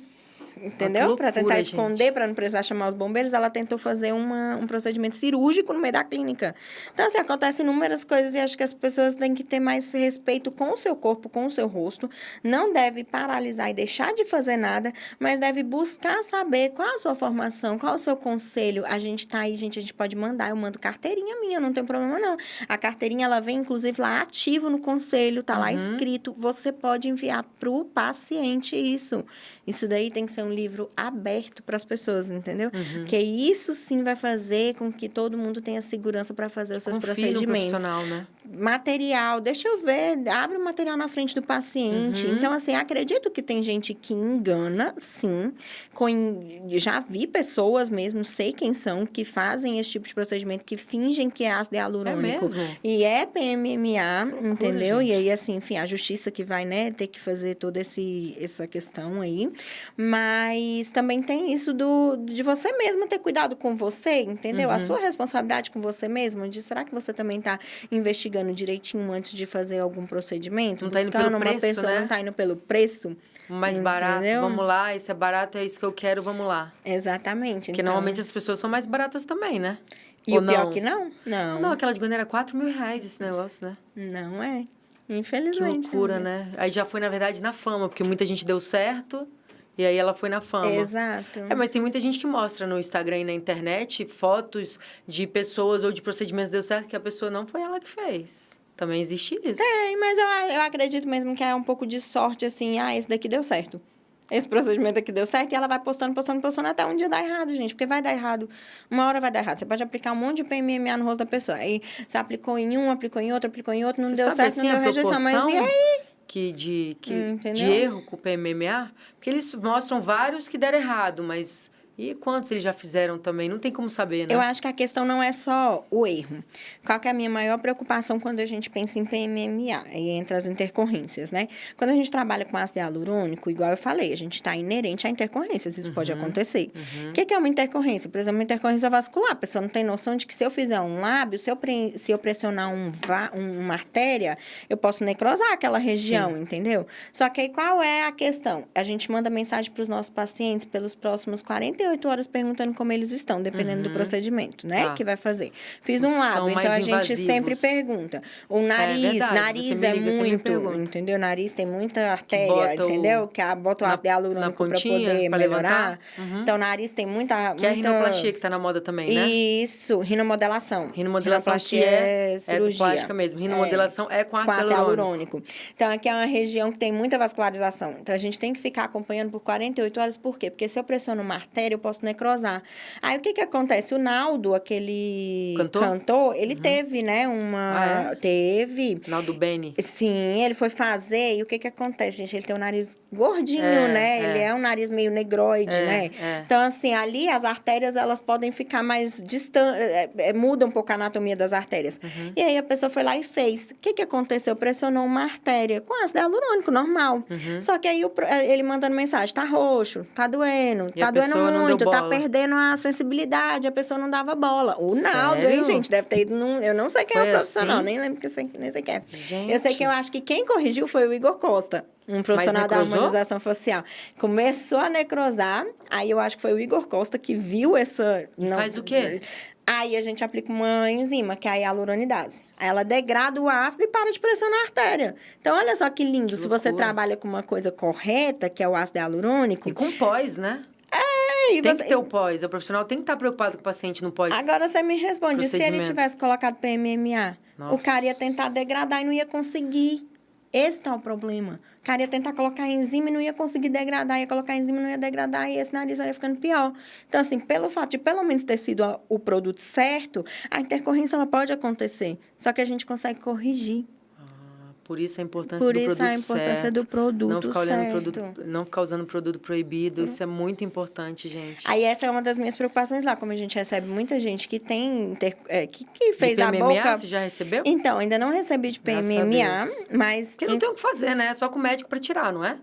Entendeu? Para tentar esconder, para não precisar chamar os bombeiros, ela tentou fazer um procedimento cirúrgico no meio da clínica. Então, assim, acontecem inúmeras coisas e acho que as pessoas têm que ter mais respeito com o seu corpo, com o seu rosto. Não deve paralisar e deixar de fazer nada, mas deve buscar saber qual a sua formação, qual o seu conselho. A gente tá aí, gente, a gente pode mandar. Eu mando carteirinha minha, não tem problema não. A carteirinha, ela vem, inclusive, lá ativo no conselho, tá lá escrito. Você pode enviar pro paciente isso. Isso daí tem que ser um livro aberto para as pessoas, entendeu? Porque isso sim vai fazer com que todo mundo tenha segurança para fazer os seus procedimentos. No profissional, né? Material, deixa eu ver, abre o material na frente do paciente. Então, assim, acredito que tem gente que engana, sim. Já vi pessoas mesmo, sei quem são, que fazem esse tipo de procedimento, que fingem que é ácido hialurônico. É mesmo? E é PMMA, entendeu? Gente. E aí, assim, enfim, a justiça que vai, né, ter que fazer toda essa questão aí. Mas também tem isso de você mesmo ter cuidado com você, entendeu? A sua responsabilidade com você mesmo, de será que você também está investigando direitinho antes de fazer algum procedimento? Não está indo pelo preço, pessoa, né? Não está indo pelo preço. Mais barato, vamos lá. Isso é barato, é isso que eu quero, vamos lá. Exatamente. Porque normalmente as pessoas são mais baratas também, né? E ou o pior que não? Não. Não, aquela de Goiânia era R$4.000 esse negócio, né? Não é. Infelizmente. Que loucura, né? Aí já foi, na verdade, na fama, porque muita gente deu certo... E aí ela foi na fama. Exato. Mas tem muita gente que mostra no Instagram e na internet fotos de pessoas ou de procedimentos que deu certo que a pessoa não foi ela que fez. Também existe isso. Tem, mas eu acredito mesmo que é um pouco de sorte, assim, esse daqui deu certo. Esse procedimento aqui deu certo e ela vai postando até um dia dar errado, gente. Porque vai dar errado. Uma hora vai dar errado. Você pode aplicar um monte de PMMA no rosto da pessoa. Aí você aplicou em um, aplicou em outro, não deu certo, não deu rejeição. Mas e aí? de erro com o PMMA? Porque eles mostram vários que deram errado, mas... E quantos eles já fizeram também? Não tem como saber, né? Eu acho que a questão não é só o erro. Qual que é a minha maior preocupação quando a gente pensa em PMMA? E entre as intercorrências, né? Quando a gente trabalha com ácido hialurônico, igual eu falei, a gente está inerente a intercorrências. Isso pode acontecer. O que é uma intercorrência? Por exemplo, uma intercorrência vascular. A pessoa não tem noção de que se eu fizer um lábio, se eu pressionar uma artéria, eu posso necrosar aquela região, entendeu? Só que aí qual é a questão? A gente manda mensagem para os nossos pacientes pelos próximos 48 horas perguntando como eles estão, dependendo do procedimento, né? Que vai fazer. Fiz um lábio, então a gente sempre pergunta. O nariz, nariz é muito, entendeu? Nariz tem muita artéria, entendeu? Que bota o ácido hialurônico para poder melhorar. Então, nariz tem muita... Que é a rinoplastia que tá na moda também, né? Isso, rinomodelação. Rinoplastia é cirurgia. É plástica mesmo. Rinomodelação é com ácido hialurônico. Então, aqui é uma região que tem muita vascularização. Então, a gente tem que ficar acompanhando por 48 horas. Por quê? Porque se eu pressiono uma artéria, eu posso necrosar. Aí, o que acontece? O Naldo, aquele cantor, ele teve, né, Teve. Naldo Bene. Sim, ele foi fazer, e o que acontece, gente? Ele tem um nariz gordinho, né? Ele é um nariz meio negroide, né? Então, assim, ali as artérias, elas podem ficar mais distantes, muda um pouco a anatomia das artérias. E aí, a pessoa foi lá e fez. O que aconteceu? Pressionou uma artéria com ácido hialurônico, normal. Só que aí, ele mandando mensagem, tá roxo, tá doendo muito, tá perdendo a sensibilidade, a pessoa não dava bola. O Naldo, hein, gente? Deve ter ido eu não sei quem é o profissional, nem lembro nem sei quem é. Gente. Eu sei que eu acho que quem corrigiu foi o Igor Costa, um profissional da harmonização facial. Começou a necrosar, aí eu acho que foi o Igor Costa que viu essa... Faz o quê? Aí a gente aplica uma enzima, que é a hialuronidase. Aí ela degrada o ácido e para de pressionar a artéria. Então, olha só que lindo. Se você trabalha com uma coisa correta, que é o ácido hialurônico... E com pós, né? Tem que ter o pós. O profissional tem que estar preocupado com o paciente no pós. Agora você me responde, se ele tivesse colocado PMMA, o cara ia tentar degradar e não ia conseguir. Esse tá o problema. O cara ia tentar colocar enzima e não ia conseguir degradar, ia colocar enzima e não ia degradar, e esse nariz ia ficando pior. Então, assim, pelo fato de pelo menos ter sido o produto certo, a intercorrência ela pode acontecer. Só que a gente consegue corrigir. Por isso a importância do produto certo. Por isso a importância do produto não ficar certo. Não ficar usando produto proibido. Isso é muito importante, gente. Aí essa é uma das minhas preocupações lá. Como a gente recebe muita gente que tem... que fez a boca... Você já recebeu? Então, ainda não recebi de PMMA, mas... Porque não tem o que fazer, né? É só com o médico para tirar, não é?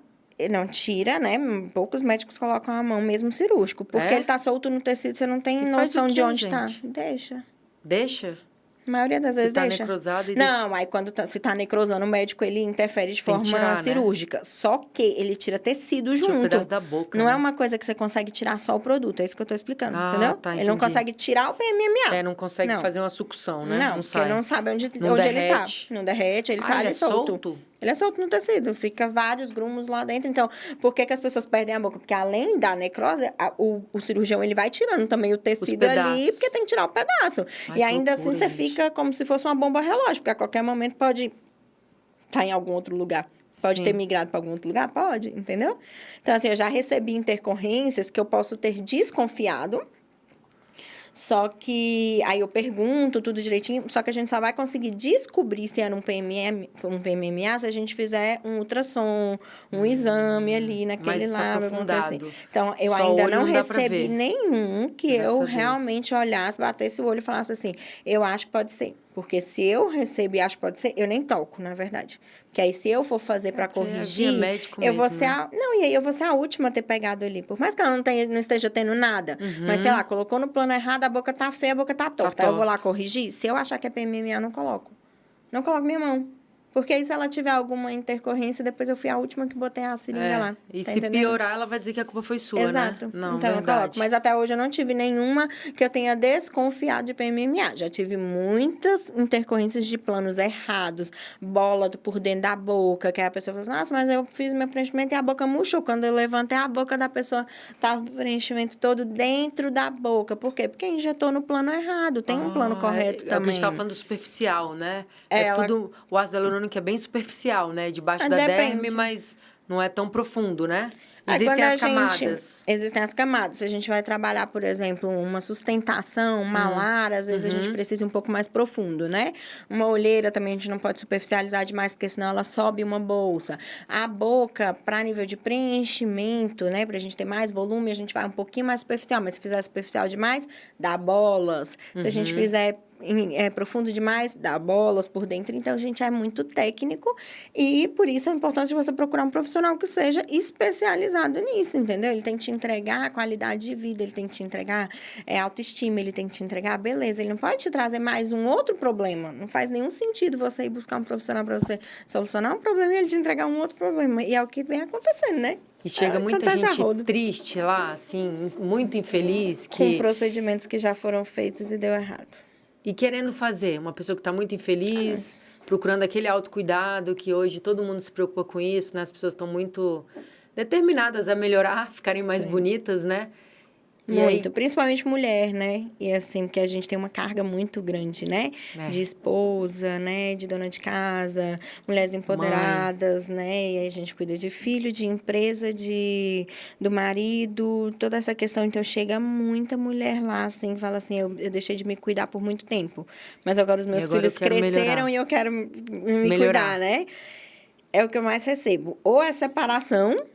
Não tira, né? Poucos médicos colocam a mão mesmo cirúrgico. Porque ele tá solto no tecido, você não tem noção de onde tá. Deixa. Deixa? A maioria das vezes deixa. Necrosado e não, aí quando se tá necrosando, o médico, ele interfere de forma cirúrgica. Né? Só que ele tira tecido junto. Tira um pedaço da boca, não né? é uma coisa que você consegue tirar só o produto. É isso que eu tô explicando, entendeu? Tá, ele não consegue tirar o PMMA. Não consegue fazer uma sucção, né? Não, porque ele não sabe onde ele tá. Não derrete, ele tá ali solto. Ele é solto no tecido, fica vários grumos lá dentro. Então, por que as pessoas perdem a boca? Porque além da necrose, o cirurgião ele vai tirando também o tecido ali, porque tem que tirar o pedaço. E ainda assim você fica como se fosse uma bomba relógio, porque a qualquer momento pode estar em algum outro lugar. Pode ter migrado para algum outro lugar? Pode, entendeu? Então, assim, eu já recebi intercorrências que eu posso ter desconfiado. Só que aí eu pergunto tudo direitinho, só que a gente só vai conseguir descobrir se era um PMMA se a gente fizer um ultrassom, um exame ali naquele lábio. Assim. Então, eu ainda não recebi nenhum que eu realmente olhasse, batesse o olho e falasse assim, eu acho que pode ser. Porque se eu receber, acho que pode ser, eu nem toco, na verdade. Porque aí, se eu for fazer para corrigir, eu vou ser e aí eu vou ser a última a ter pegado ali. Por mais que ela não esteja tendo nada. Mas, sei lá, colocou no plano errado, a boca tá feia, a boca tá torta. Aí eu vou lá corrigir. Se eu achar que é PMMA, eu não coloco. Não coloco minha mão. Porque aí, se ela tiver alguma intercorrência, depois eu fui a última que botei a seringa lá. E se piorar, ela vai dizer que a culpa foi sua, Exato. né? Não, então, verdade. Eu coloco. Mas até hoje eu não tive nenhuma que eu tenha desconfiado de PMMA. Já tive muitas intercorrências de planos errados. Bola por dentro da boca, que aí a pessoa fala assim, nossa, mas eu fiz meu preenchimento e a boca murchou. Quando eu levantei a boca da pessoa, tava o preenchimento todo dentro da boca. Por quê? Porque injetou no plano errado. Tem um plano correto também. A gente tava falando do superficial, né? Tudo... O ácido hialurônico é bem superficial, né? Debaixo da derme, mas não é tão profundo, né? Existem as camadas. Existem as camadas. Se a gente vai trabalhar, por exemplo, uma sustentação, um malar, às vezes a gente precisa ir um pouco mais profundo, né? Uma olheira também a gente não pode superficializar demais, porque senão ela sobe uma bolsa. A boca, para nível de preenchimento, né? Pra gente ter mais volume, a gente vai um pouquinho mais superficial. Mas se fizer superficial demais, dá bolas. Se a gente fizer profundo demais, dá bolas por dentro. Então, a gente é muito técnico e, por isso, é importante você procurar um profissional que seja especializado nisso, entendeu? Ele tem que te entregar qualidade de vida, ele tem que te entregar autoestima, ele tem que te entregar beleza. Ele não pode te trazer mais um outro problema. Não faz nenhum sentido você ir buscar um profissional para você solucionar um problema e ele te entregar um outro problema. E é o que vem acontecendo, né? E chega muita gente triste lá, assim, muito infeliz. Com procedimentos que já foram feitos e deu errado. E querendo fazer, uma pessoa que está muito infeliz, procurando aquele autocuidado, que hoje todo mundo se preocupa com isso, né? As pessoas estão muito determinadas a melhorar, ficarem mais bonitas, né? Muito, principalmente mulher, né? E assim, porque a gente tem uma carga muito grande, né? De esposa, né? De dona de casa, mulheres empoderadas, né? E aí a gente cuida de filho, de empresa, do marido, toda essa questão. Então, chega muita mulher lá, assim, que fala assim, eu deixei de me cuidar por muito tempo. Mas agora os meus filhos cresceram e eu quero me cuidar, né? É o que eu mais recebo. Ou é separação...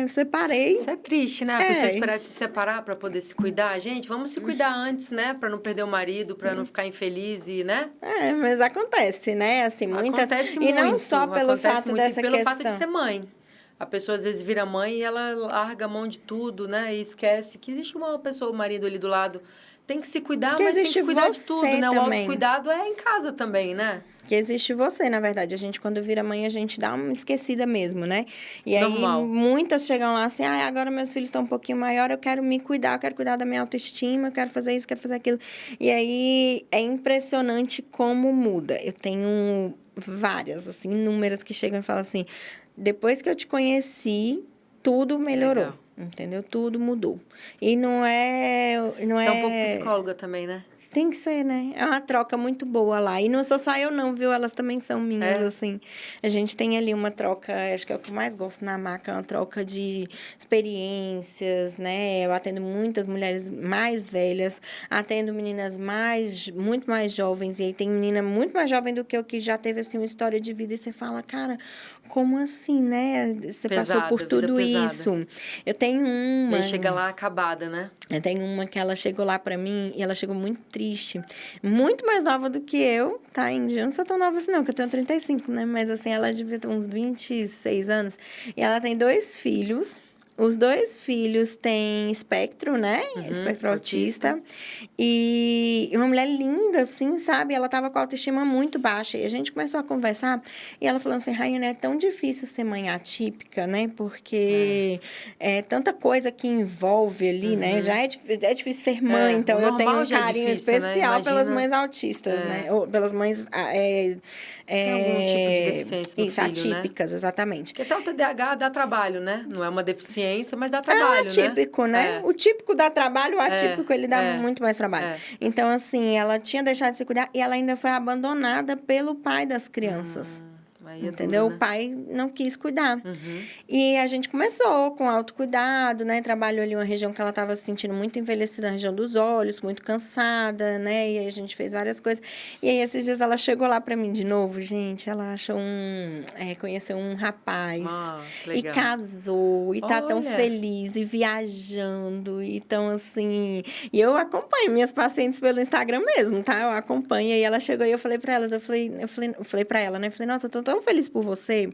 eu separei. Isso é triste, né? A pessoa esperar de se separar para poder se cuidar. Gente, vamos se cuidar antes, né? Para não perder o marido, para não ficar infeliz e, né? Mas acontece, né? Assim, muitas... Acontece muito. E não só pelo fato dessa questão. Pelo fato de ser mãe. A pessoa, às vezes, vira mãe e ela larga a mão de tudo, né? E esquece que existe uma pessoa, o marido ali do lado. Tem que se cuidar, mas tem que cuidar de tudo, né? O autocuidado é em casa também, né? Que existe você, na verdade. A gente, quando vira mãe, a gente dá uma esquecida mesmo, né? E Normal. aí, muitas chegam lá assim, agora meus filhos estão um pouquinho maiores, eu quero me cuidar, eu quero cuidar da minha autoestima, eu quero fazer isso, quero fazer aquilo. E aí, é impressionante como muda. Eu tenho várias, assim, inúmeras que chegam e falam assim, depois que eu te conheci, tudo melhorou. Legal. Entendeu? Tudo mudou. E não é... Você é um pouco psicóloga também, né? Tem que ser, né? É uma troca muito boa lá. E não sou só eu não, viu? Elas também são minhas, assim. A gente tem ali uma troca, acho que é o que eu mais gosto na maca, uma troca de experiências, né? Eu atendo muitas mulheres mais velhas, atendo meninas muito mais jovens. E aí tem menina muito mais jovem do que eu, que já teve, assim, uma história de vida. E você fala, cara, como assim, né? Você passou por tudo isso. Eu tenho uma... E aí chega lá acabada, né? Eu tenho uma que ela chegou lá pra mim e ela chegou muito triste. Muito mais nova do que eu, tá, Índia? Eu não sou tão nova assim, não, que eu tenho 35, né? Mas, assim, ela devia ter uns 26 anos. E ela tem 2 filhos. Os 2 filhos têm espectro, né? Espectro autista. E uma mulher linda, assim, sabe? Ela tava com a autoestima muito baixa. E a gente começou a conversar. E ela falou assim, Raiane, é tão difícil ser mãe atípica, né? Porque é tanta coisa que envolve ali, né? Já é difícil ser mãe. Então, eu tenho um carinho especial, né? Pelas mães autistas, né? Ou pelas mães... tem algum tipo de deficiência no isso, filho, atípicas, né? Exatamente. Porque até o TDAH dá trabalho, né? Não é uma deficiência, mas dá trabalho, né? É atípico, né? O típico dá trabalho, o atípico, ele dá muito mais trabalho. Então, assim, ela tinha deixado de se cuidar e ela ainda foi abandonada pelo pai das crianças. Entendeu? Duro, né? O pai não quis cuidar. E a gente começou com autocuidado, né? Trabalhou ali uma região que ela estava se sentindo muito envelhecida, na região dos olhos, muito cansada, né? E aí a gente fez várias coisas. E aí, esses dias, ela chegou lá para mim de novo, gente. Ela achou conheceu um rapaz. E casou. E tá tão feliz. E viajando. Então, assim... E eu acompanho minhas pacientes pelo Instagram mesmo, tá? Eu acompanho. E aí, ela chegou e eu falei para elas, eu falei para ela, né? Eu falei, nossa, eu tô tão feliz por você,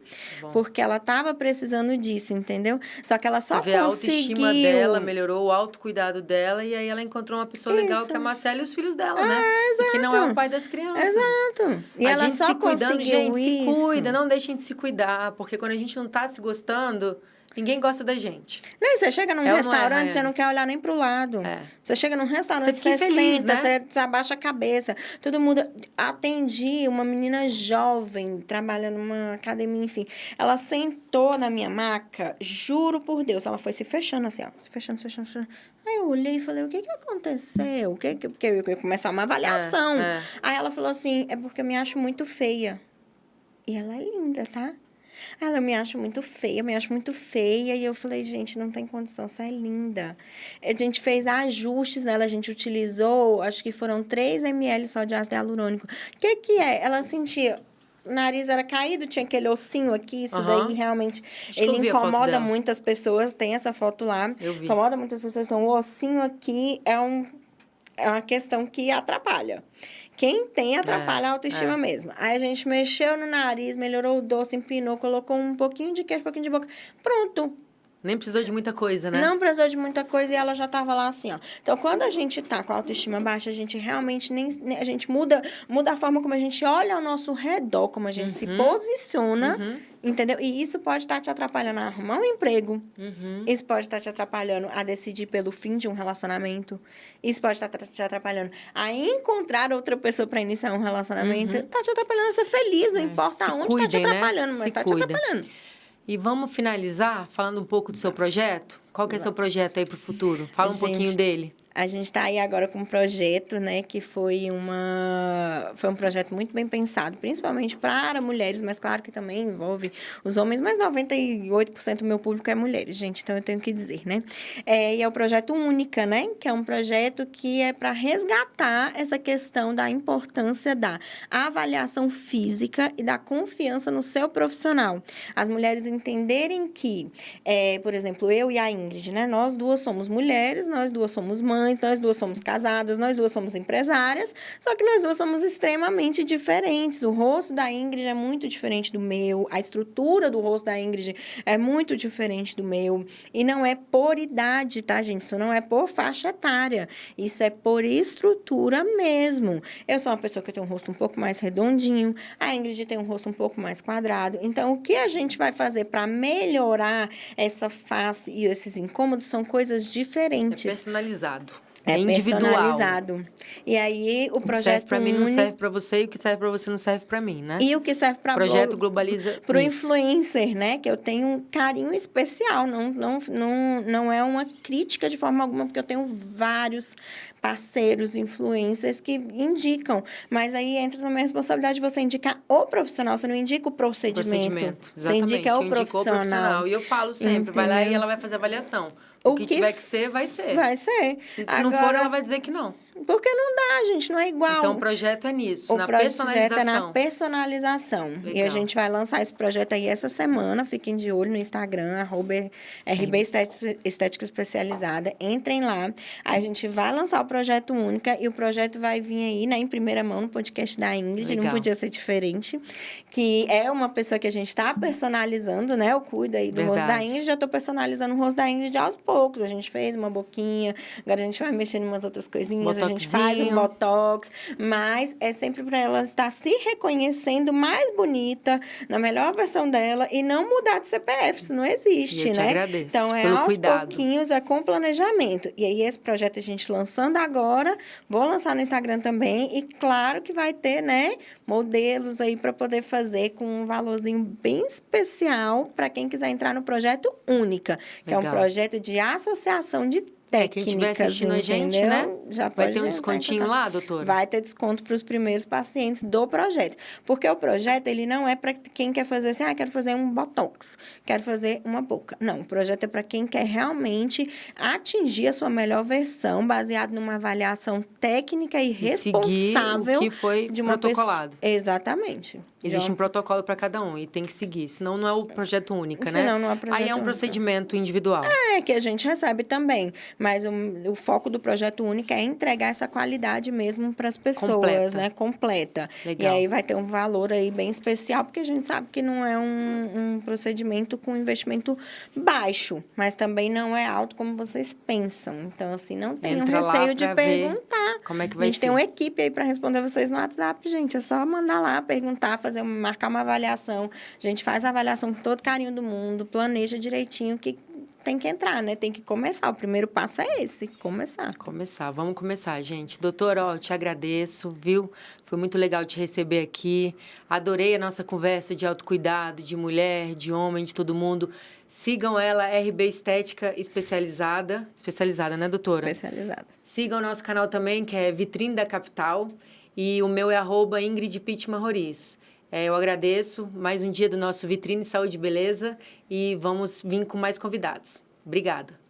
porque ela tava precisando disso, entendeu? Só que ela só conseguiu... A autoestima dela melhorou, o autocuidado dela, e aí ela encontrou uma pessoa legal, que é a Marcela e os filhos dela, né? Exato. E que não é o pai das crianças. Exato. E a ela gente só se cuidando, gente, isso. se cuida, não deixem de se cuidar, porque quando a gente não tá se gostando... Ninguém gosta da gente. Não, você chega num restaurante, você não quer olhar nem pro lado. Você chega num restaurante, você senta, né? Você abaixa a cabeça. Todo mundo... Atendi uma menina jovem, trabalha numa academia, enfim. Ela sentou na minha maca, juro por Deus. Ela foi se fechando assim, ó. Se fechando. Aí eu olhei e falei, o que aconteceu? Porque eu ia começar uma avaliação. Aí ela falou assim, é porque eu me acho muito feia. E ela é linda, tá? Ela, eu me acho muito feia, eu me acho muito feia. E eu falei, gente, não tem condição, você é linda. A gente fez ajustes nela, a gente utilizou, acho que foram 3 ml só de ácido hialurônico. O que que é? Ela sentia... O nariz era caído, tinha aquele ossinho aqui, isso daí realmente... Acho que eu ele vi a foto incomoda dela. muitas pessoas, tem essa foto lá. Eu vi. Incomoda muitas pessoas, então o ossinho aqui é uma questão que atrapalha. Quem tem, atrapalha a autoestima mesmo. Aí a gente mexeu no nariz, melhorou o doce, empinou, colocou um pouquinho de queijo, um pouquinho de boca. Pronto. Nem precisou de muita coisa, né? Não precisou de muita coisa e ela já estava lá assim, ó. Então, quando a gente tá com a autoestima baixa, a gente realmente a gente muda a forma como a gente olha ao nosso redor, como a gente se posiciona, entendeu? E isso pode estar te atrapalhando a arrumar um emprego. Isso pode estar te atrapalhando a decidir pelo fim de um relacionamento. Isso pode estar te atrapalhando a encontrar outra pessoa para iniciar um relacionamento. Tá te atrapalhando a ser feliz, não importa onde tá te atrapalhando, mas tá te atrapalhando. E vamos finalizar falando um pouco do seu projeto? Qual que é seu projeto aí para o futuro? Fala um pouquinho dele. A gente está aí agora com um projeto, né, que foi um projeto muito bem pensado, principalmente para mulheres, mas claro que também envolve os homens, mas 98% do meu público é mulheres, gente, então eu tenho que dizer, né? E é o projeto Única, né, que é um projeto que é para resgatar essa questão da importância da avaliação física e da confiança no seu profissional. As mulheres entenderem que, por exemplo, eu e a Ingrid, né, nós duas somos mulheres, nós duas somos mães, nós duas somos casadas, nós duas somos empresárias, só que nós duas somos extremamente diferentes. O rosto da Ingrid é muito diferente do meu, a estrutura do rosto da Ingrid é muito diferente do meu. E não é por idade, tá, gente? Isso não é por faixa etária. Isso é por estrutura mesmo. Eu sou uma pessoa que tem um rosto um pouco mais redondinho, a Ingrid tem um rosto um pouco mais quadrado. Então, o que a gente vai fazer para melhorar essa face e esses incômodos são coisas diferentes. É personalizado. É individual. Personalizado. E aí, o projeto serve para mim não serve para você, e o que serve para você não serve para mim, né? E o que serve para o projeto globaliza para o influencer, né? Que eu tenho um carinho especial. Não é uma crítica de forma alguma, porque eu tenho vários parceiros, influencers que indicam. Mas aí entra também a responsabilidade de você indicar o profissional. Você não indica o procedimento. Exatamente. Você indica o profissional. E eu falo sempre, entendeu? Vai lá e ela vai fazer a avaliação. O que tiver que ser, vai ser. Vai ser. Se não for, ela vai dizer que não. Porque não dá, gente, não é igual. Então, o projeto é nisso, na personalização. O projeto é na personalização. Legal. E a gente vai lançar esse projeto aí essa semana. Fiquem de olho no Instagram, @RB Estética Especializada. Entrem lá. Aí a gente vai lançar o projeto Única e o projeto vai vir aí, né, em primeira mão no podcast da Ingrid. Legal. Não podia ser diferente. Que é uma pessoa que a gente está personalizando, né? Eu cuido aí do rosto da Ingrid. Já estou personalizando o rosto da Ingrid aos poucos. A gente fez uma boquinha, agora a gente vai mexendo em umas outras coisinhas. A gente faz um botox, mas é sempre para ela estar se reconhecendo mais bonita, na melhor versão dela e não mudar de CPF, isso não existe, eu te agradeço então, pelo aos cuidado. Pouquinhos, é com planejamento. E aí, esse projeto a gente lançando agora, vou lançar no Instagram também e claro que vai ter, né, modelos aí para poder fazer com um valorzinho bem especial para quem quiser entrar no projeto Única, que é um projeto de associação de técnicas, quem estiver assistindo a gente, entendeu? né? Já vai ter um descontinho lá, doutora? Vai ter desconto para os primeiros pacientes do projeto. Porque o projeto, ele não é para quem quer fazer assim, quero fazer um botox, quero fazer uma boca. Não, o projeto é para quem quer realmente atingir a sua melhor versão, baseado numa avaliação técnica e responsável. Seguir o que foi de uma protocolado. Exatamente. Existe um protocolo para cada um e tem que seguir, senão não é o projeto único, né? Senão não é o projeto Aí é um procedimento individual. Que a gente recebe também, mas o foco do projeto Único é entregar essa qualidade mesmo para as pessoas, né? Completa. Legal. E aí vai ter um valor aí bem especial, porque a gente sabe que não é um procedimento com investimento baixo, mas também não é alto como vocês pensam. Então, assim, não tenham receio de perguntar. Como é que vai ser? A gente tem uma equipe aí para responder vocês no WhatsApp, gente. É só mandar lá, perguntar, marcar uma avaliação. A gente faz a avaliação com todo carinho do mundo, planeja direitinho que tem que entrar, né? Tem que começar. O primeiro passo é esse, começar. Vamos começar, gente. Doutora, eu te agradeço, viu? Foi muito legal te receber aqui. Adorei a nossa conversa de autocuidado, de mulher, de homem, de todo mundo. Sigam ela, RB Estética Especializada. Especializada, né, doutora? Especializada. Sigam o nosso canal também, que é Vitrine da Capital. E o meu é @Ingrid Pittman Roriz. Eu agradeço. Mais um dia do nosso Vitrine Saúde e Beleza e vamos vir com mais convidados. Obrigada.